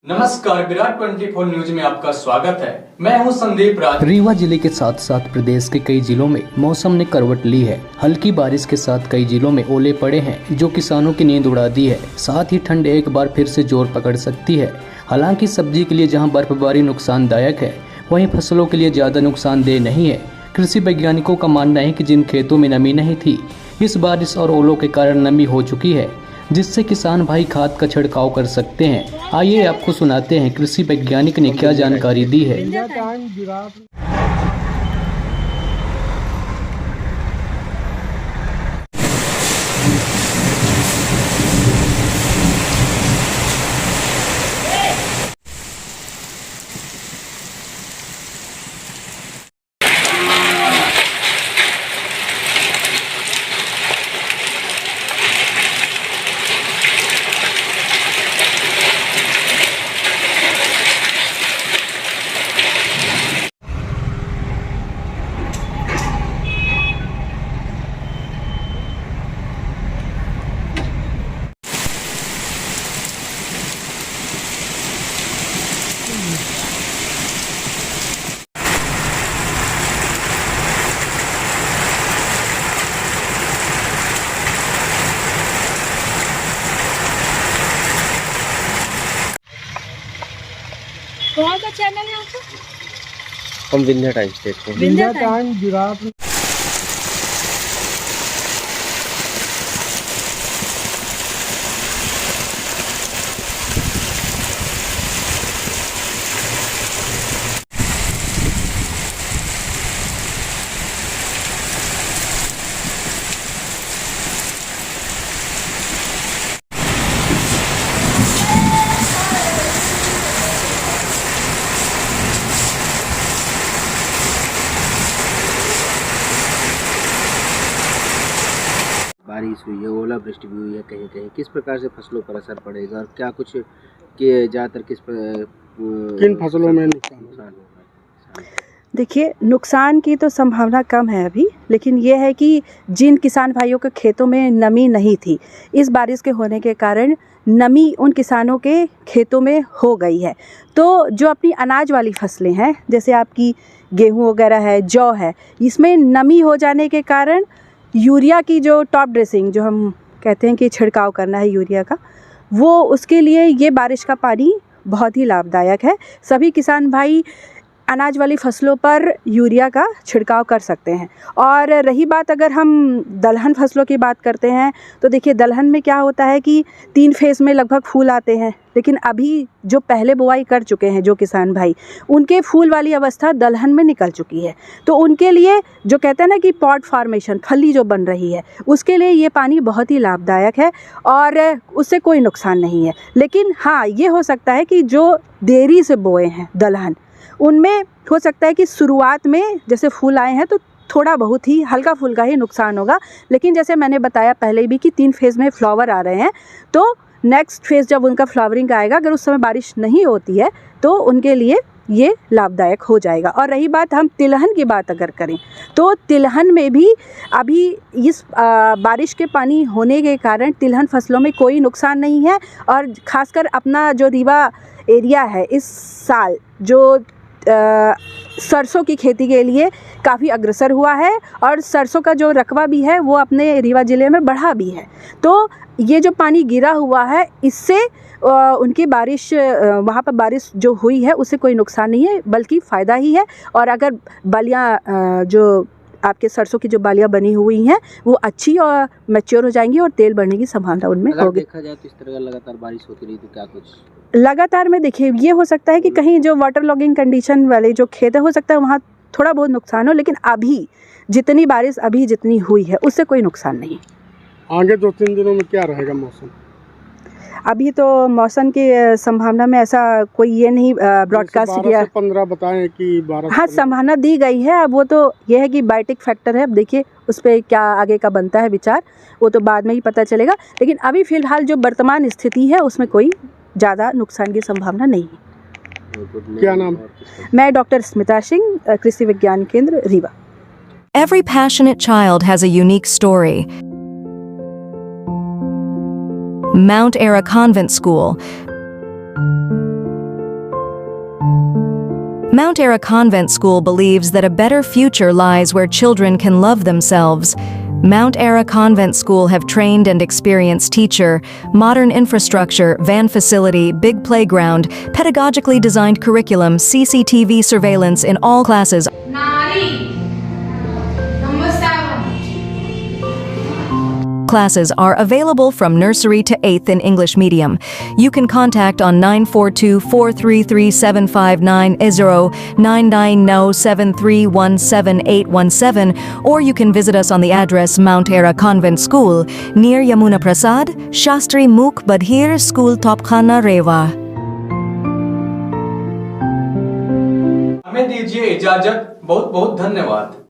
नमस्कार, विराट 24 न्यूज में आपका स्वागत है। मैं हूं संदीप राज। रीवा जिले के साथ साथ प्रदेश के कई जिलों में मौसम ने करवट ली है। हल्की बारिश के साथ कई जिलों में ओले पड़े हैं जो किसानों की नींद उड़ा दी है। साथ ही ठंड एक बार फिर से जोर पकड़ सकती है। हालांकि सब्जी के लिए जहां बर्फबारी नुकसानदायक है, वहीं फसलों के लिए ज्यादा नुकसानदेह नहीं है। कृषि वैज्ञानिकों का मानना है कि जिन खेतों में नमी नहीं थी, इस बारिश और ओलों के कारण नमी हो चुकी है, जिससे किसान भाई खाद का छिड़काव कर सकते हैं। आइए आपको सुनाते हैं कृषि वैज्ञानिक ने क्या जानकारी दी है। कौन सा चैनल है आपका? हम विंध्या टाइम्स देखते हैं। Vindhya times giraffe. बारिश हुई है, ओलावृष्टि भी हुई है कहीं कहीं, किस प्रकार से फसलों पर असर पड़ेगा और क्या कुछ के ज़्यादातर किन फसलों में नुकसान होगा? देखिए, नुकसान की तो संभावना कम है अभी, लेकिन ये है कि जिन किसान भाइयों के खेतों में नमी नहीं थी, इस बारिश के होने के कारण नमी उन किसानों के खेतों में हो गई है। तो जो अपनी अनाज वाली फसलें हैं, जैसे आपकी गेहूं वगैरह है, जौ है, इसमें नमी हो जाने के कारण यूरिया की जो टॉप ड्रेसिंग, जो हम कहते हैं कि छिड़काव करना है यूरिया का, वो उसके लिए ये बारिश का पानी बहुत ही लाभदायक है। सभी किसान भाई अनाज वाली फसलों पर यूरिया का छिड़काव कर सकते हैं। और रही बात, अगर हम दलहन फसलों की बात करते हैं, तो देखिए दलहन में क्या होता है कि 3 फेज़ में लगभग फूल आते हैं, लेकिन अभी जो पहले बुआई कर चुके हैं जो किसान भाई, उनके फूल वाली अवस्था दलहन में निकल चुकी है। तो उनके लिए जो कहते हैं ना कि पॉड फॉर्मेशन, फली जो बन रही है, उसके लिए ये पानी बहुत ही लाभदायक है और उससे कोई नुकसान नहीं है। लेकिन हाँ, ये हो सकता है कि जो देरी से बोए हैं दलहन, उनमें हो सकता है कि शुरुआत में जैसे फूल आए हैं तो थोड़ा बहुत ही हल्का फुल्का ही नुकसान होगा। लेकिन जैसे मैंने बताया पहले भी कि 3 फेज़ में फ्लावर आ रहे हैं, तो नेक्स्ट फेज़ जब उनका फ्लावरिंग आएगा, अगर उस समय बारिश नहीं होती है तो उनके लिए ये लाभदायक हो जाएगा। और रही बात हम तिलहन की बात अगर करें, तो तिलहन में भी अभी इस बारिश के पानी होने के कारण तिलहन फसलों में कोई नुकसान नहीं है। और ख़ासकर अपना जो रीवा एरिया है, इस साल जो सरसों की खेती के लिए काफ़ी अग्रसर हुआ है और सरसों का जो रकबा भी है वो अपने रीवा ज़िले में बढ़ा भी है। तो ये जो पानी गिरा हुआ है, इससे उनकी बारिश, वहाँ पर बारिश जो हुई है उससे कोई नुकसान नहीं है, बल्कि फ़ायदा ही है। और अगर बालियाँ जो आपके सरसों की जो बालियाँ बनी हुई हैं, वो अच्छी और मैच्योर हो जाएंगी और तेल बढ़ने की संभावना उनमें होगी। देखा जाए तो इस तरह लगातार बारिश होती रही तो क्या कुछ लगातार में देखिए, ये हो सकता है कि कहीं जो वाटर लॉगिंग कंडीशन वाले जो खेत है, हो सकता है वहाँ थोड़ा बहुत नुकसान हो, लेकिन अभी जितनी बारिश अभी जितनी हुई है उससे कोई नुकसान नहीं। आगे 2-3 दिनों में क्या रहेगा मौसम? अभी तो मौसम की संभावना में ऐसा कोई ये नहीं ब्रॉडकास्ट किया। 12 से 15 बताएं कि 12 हाँ, संभावना दी गई है। अब वो तो ये है कि बायोटिक फैक्टर है, अब देखिए उस पर क्या आगे का बनता है विचार, वो तो बाद में ही पता चलेगा। लेकिन अभी फ़िलहाल जो वर्तमान स्थिति है उसमें कोई ज़्यादा नुकसान की संभावना नहीं है। क्या नाम? मैं डॉक्टर स्मिता सिंह, कृषि विज्ञान केंद्र Rewa. Every passionate child has a unique story. Mount Ara Convent School Mount Era Convent School believes that a better future lies where children can love themselves. Mount Era Convent School have trained and experienced teacher, modern infrastructure, van facility, big playground, pedagogically designed curriculum, CCTV surveillance in all classes. Classes are available from nursery to 8th in English medium. You can contact on 942-433-7590, 990-7317817, or you can visit us on the address Mount Era Convent School, near Yamuna Prasad, Shastri Mukh Badhir School Topkhana Rewa. हमें दीजिए इजाजत। बहुत बहुत धन्यवाद।